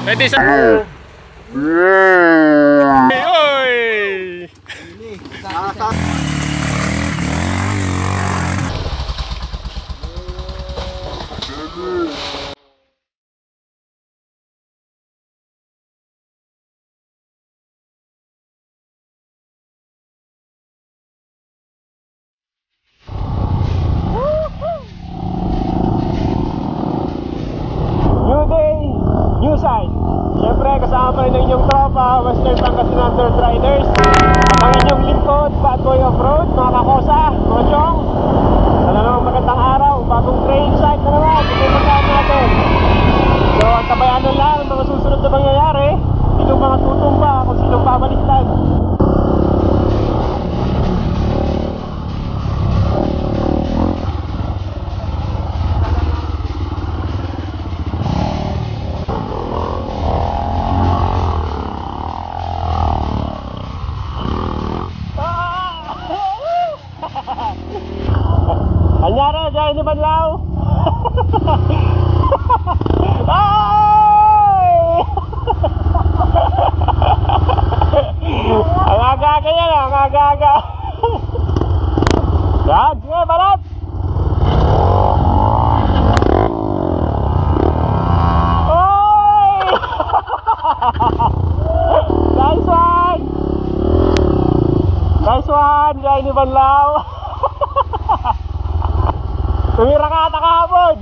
Ready sa... Oy! New day, new side. Siyempre kasama pa rin ang inyong tropa, Western Pangasinan Dirt Riders. At ang inyong lingkod, Bad Boy Off-Road, mga kakosa, mga chong. Sana naman magandang araw, bagong trail site na naman, pupuntahan natin. So, tabayanan lang ang mga susunod na mangyayari. Sinong mga tutumba, kung sinong babaliktad. Anyara, dyan ni Banlaw. Ang aga-aga yan, ang aga-aga. Yan, sige, balat. Oy! Nice one! Nice one, dyan ni Banlaw. Tumira ka ata kahapon.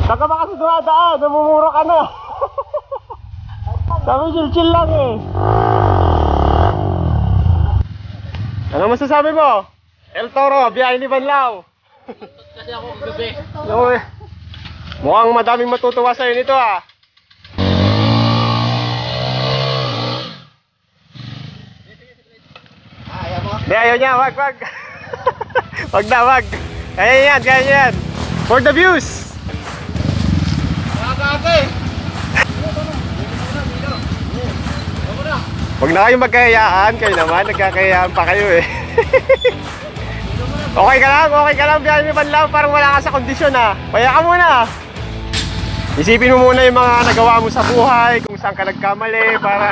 Saka ba kasi dumadaan, namumuro ka na. Sabi chill lang eh. Ano masasabi mo? El Toro, biyahe ni Banlaw. Kasi ako gabi. Mukhang madaming matutuwa sa'yo nito ah. Di, ayaw niya, wag. Wag na, wag. Kaya yan. For the views. Wag na kayong magkayaan. Kayo naman, nagkakayaan pa kayo eh. Okay ka lang, biyahe ni Banlaw, parang wala ka sa kondisyon ha. Paya ka muna. Isipin mo muna yung mga nagawa mo sa buhay, kung saan ka nagkamali, para...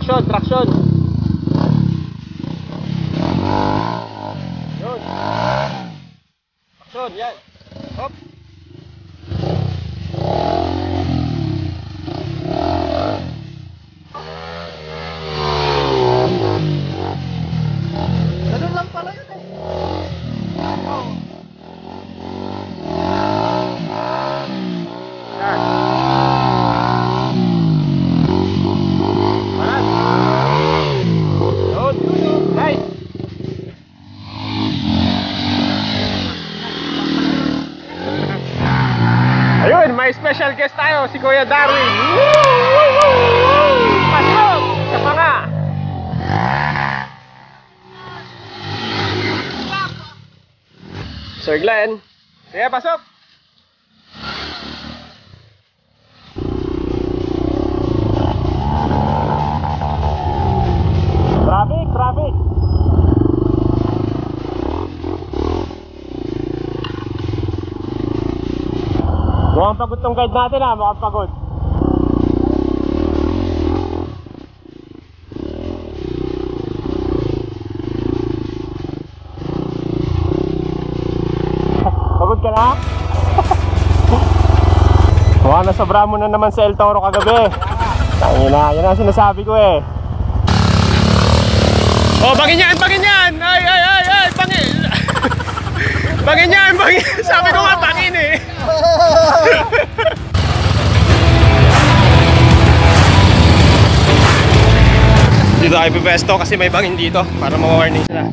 Traction. Action, yan. Hop. Ganun lang pala yun eh. Yan. Panas. Yun. Nice. Ayun, may special guest tayo, si Kuya Darwin. Pasok! Sa panga! Sir Glenn. Sige, pasok! Traffic! Mukhang pagod tong guide natin ha, mukhang pagod. Pagod ka na? Mukhang nasobra mo na naman sa El Toro kagabi. Yan ang sinasabi ko eh. Oh, bangin yan! Ay, bangin! Bangin yan! Sabi ko nga, bangin eh! Dito tayo pipesto kasi may bangin dito para ma-warning sila.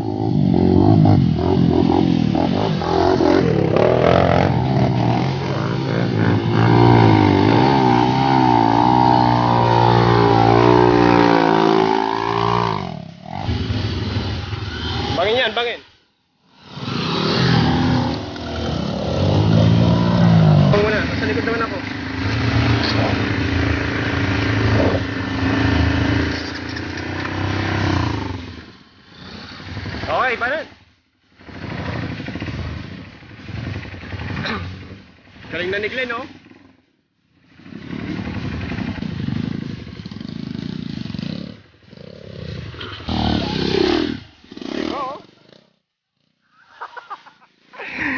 paano? Galing na ni Glenn, no?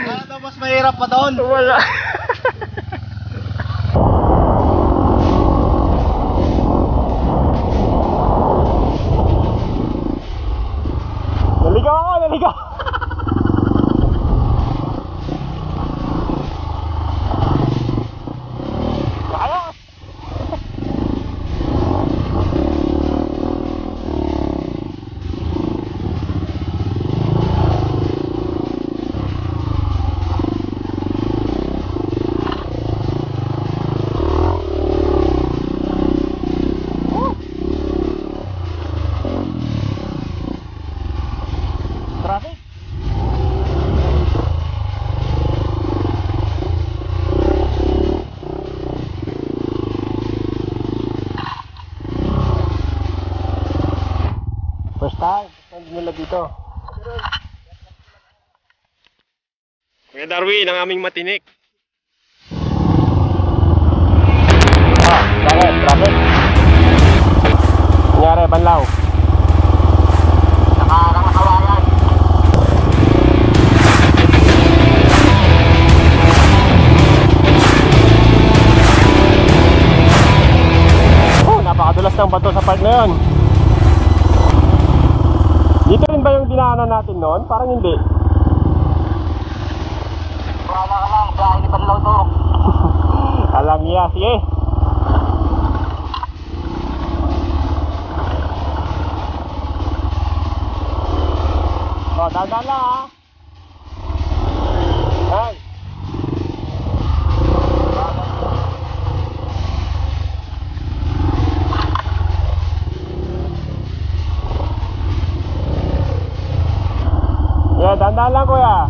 Wala daw mas mahirap pa doon. Wala. Naligaw ako, naligaw. Kaya. Traffic. First time nila dito. Kuya Darwin, ang aming matinik. Bakit? Traffic? Nangyari, banlaw. Nakakahawayan. Napakadulas ng bato sa part na yun. Dito rin ba yung dinaanan natin noon? Parang hindi. Wala ka lang, dahil ni Banlaw to. Alam niya, sige. O, dahan-dahan lang ha. Ay. Yeah, dahan-dahan lang kuya.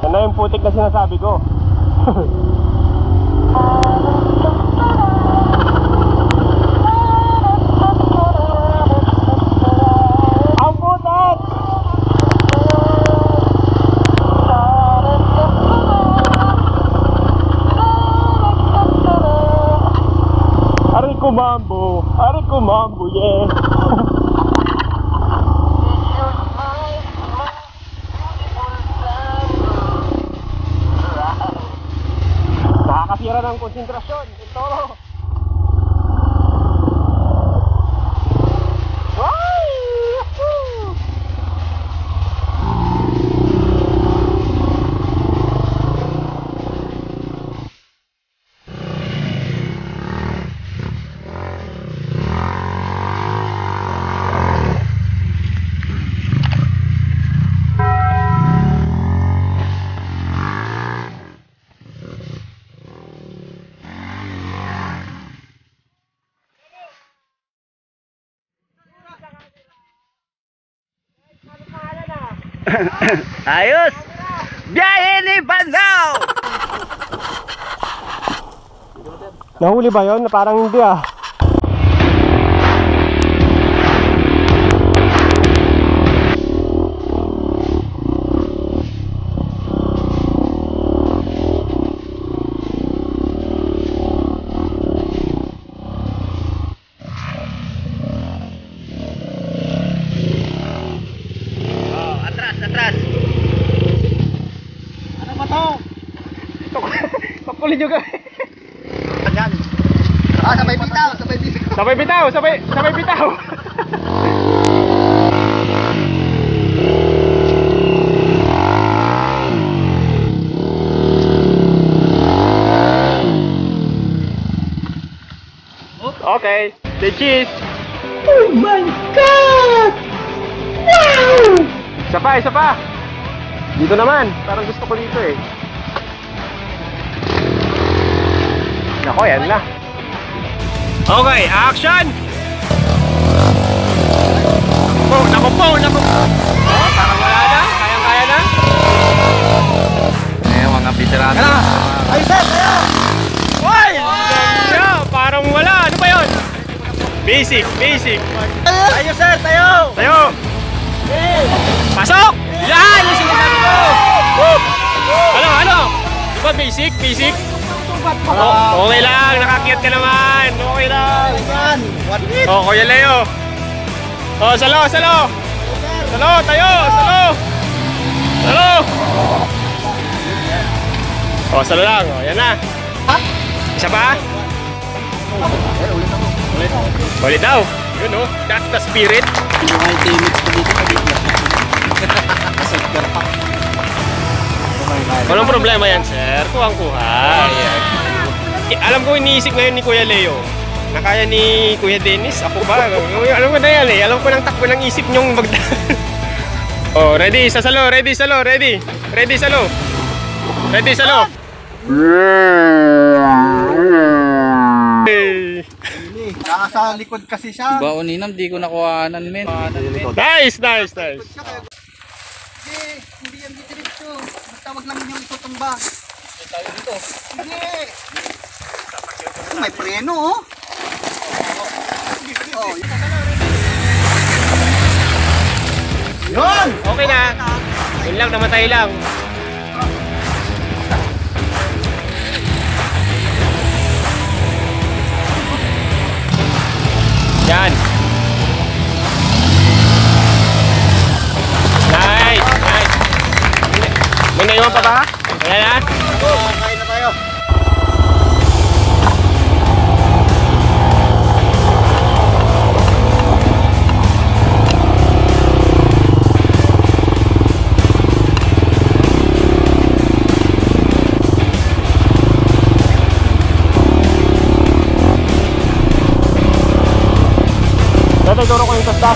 Yan na yung putik na sinasabi ko. Ang putik! Ari kumambo, yeah. Nakakasira ng konsentrasyon. Ito. Ayos! Biyahe ni Banlaw! Nahuli ba yun? Parang hindi ah. Atras. Ano ba to? Pakulin nyo kami. Ayan. Sabay bitaw. Sabay bitaw. Okay, say cheese. Oh my God! Wow! Isa pa. Dito naman, parang gusto ko dito eh. Nako, yan na. Okay, action! Naku po. Oh, parang wala na, kayang-kaya na. Ngayon mga veterano. Ay, sir, kayo! Uy! Parang wala, ano ba yun? Basic. Tayo sir, tayo! Tayo! Pasok! Yan! Yung sinasabi ko! Woo! Ano? Di ba basic? Basic? Okay lang, nakakiyat ka naman. Okay lang. Yan! One hit! Oh, Kuya Leo. Oh, salo! Salo, tayo! Salo! Oh, salo lang. Oh, yan na. Isa pa? Ulit daw. Yun oh, that's the spirit. Hindi ko kayo teammates ko dito. Walang problema yan, sir. Kuhang-kuha. Yan. Alam ko iniisip ngayon ni Kuya Leo na kaya ni Kuya Dennis. Ako ba? Alam ko na yan eh. Alam ko ng takbo ng isip nyong magda. Oh, ready sa salo. Ready, salo. Hey. Nasa likod kasi siya. Bauninam, di ko nakuhanan, men. Nice. Hindi yan dito. Basta wag lang yung itutumba. Tayo dito. Hindi. May preno oh. Oh. Yun! Okay na. Yun lang, namatay lang. Yan. Nice. May naiwan pa ba? Ayan na. Kain na tayo. Dati turo ko yung tastas.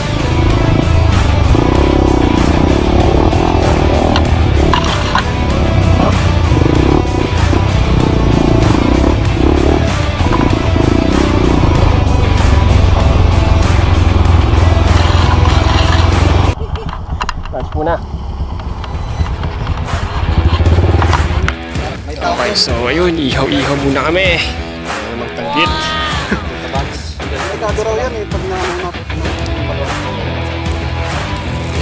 Lunch muna. Okay, so ayun, ihaw-ihaw muna kami. Magtanggit. Nagkado raw yan eh pag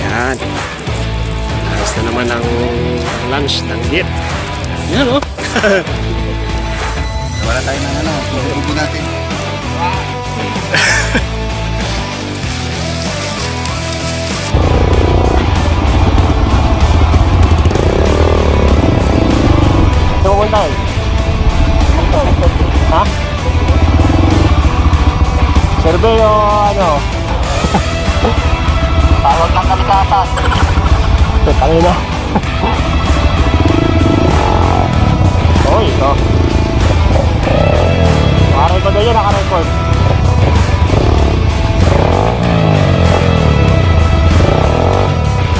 Yan. Ayos na naman ang lunch, tanggit. Yan o. wala tayo ng ano, mabubugo natin. So, pumunta eh. Ha? Survey o ano? Tawag lang kalikasan. Tangin na. Uy, ito. Nakarecord na yun, nakarecord.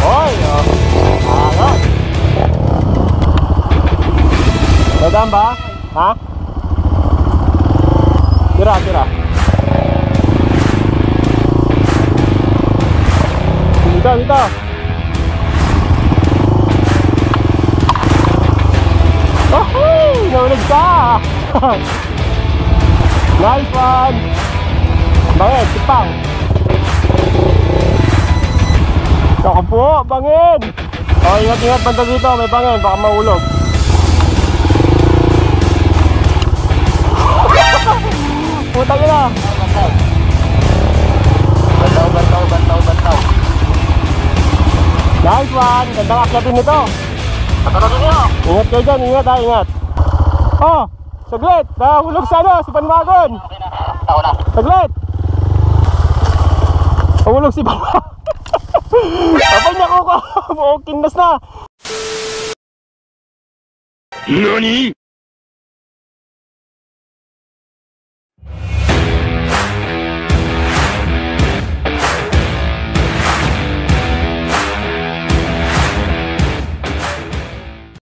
Uy, oh. Angat. Dadaan ba? Ha? Tira. Dito. Oh, nahulog ka! Nice one! Bangin, sipang! Saka po, bangin! Oh, ingat banda dito, may bangin, baka mahulog. Puta yun na! Bantaw. Nice one! Gandang aklatin nito! Patalagin nyo! Ingat kayo dyan, ingat. Oh! Saglit! Nahulog sa ano, si Panmagon! Tao na. Saglit! Nahulog si Panmagon! Kapag niya ko! Mukhang kindas na! NANI?!